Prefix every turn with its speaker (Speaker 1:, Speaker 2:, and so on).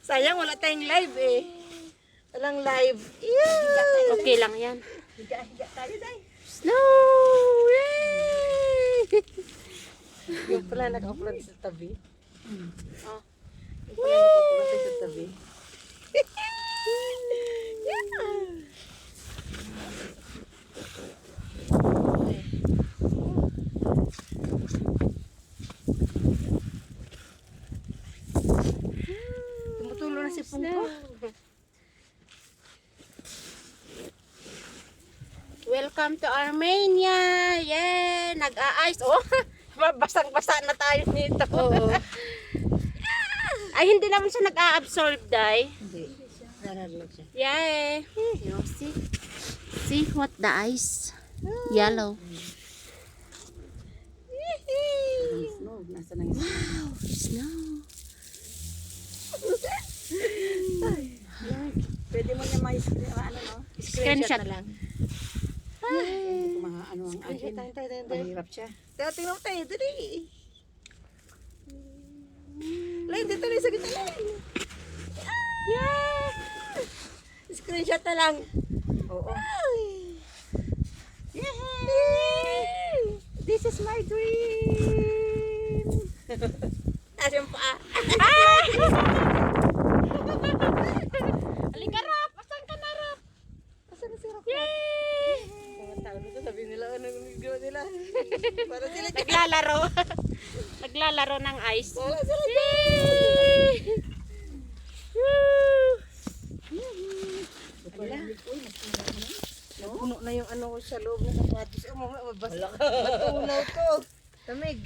Speaker 1: Sayang wala tayong live eh. Walang live. Yeah.
Speaker 2: Okay lang yan.
Speaker 1: Higa tayo, day.
Speaker 2: Snow! Yay!
Speaker 1: Yung pala naka-upload sa tabi. Oh. Yung pala naka-upload sa tabi. Yeah. Tumutulo na si Pungko.
Speaker 2: Welcome to Armenia! Yay! Nag-a-ice! Oh!
Speaker 1: Basang-basa na tayo nito.
Speaker 2: Oo. Ay, hindi naman siya nag-a-absorb, Day.
Speaker 1: Hindi. Naralag siya.
Speaker 2: Yay! You know, see? See what the ice? Yellow.
Speaker 1: Snow. Nasa na yung
Speaker 2: Wow! Snow!
Speaker 1: pwede mo niya
Speaker 2: Screenshot.
Speaker 1: na lang. Mga ano ang akin. Mahirap siya. Tingnan mo tayo. Dali. Lain, dito lang sa gitna.
Speaker 2: Yeah!
Speaker 1: Screenshot na lang. Oo.
Speaker 2: Yay! This is my dream!
Speaker 1: Asyong pa.
Speaker 2: Halika, Rap! Asan ka na, Rap?
Speaker 1: Asan na si Rock?
Speaker 2: Yay!
Speaker 1: Mga tao dito, sabihin nila, anong ginawa nila? Para sila dyan.
Speaker 2: Naglalaro. Naglalaro ng ice.
Speaker 1: Wala sila dyan.
Speaker 2: Yay! Woo!
Speaker 1: Napuno na yung ano ko sa loob ng sapatos. Matunaw to. Tamig.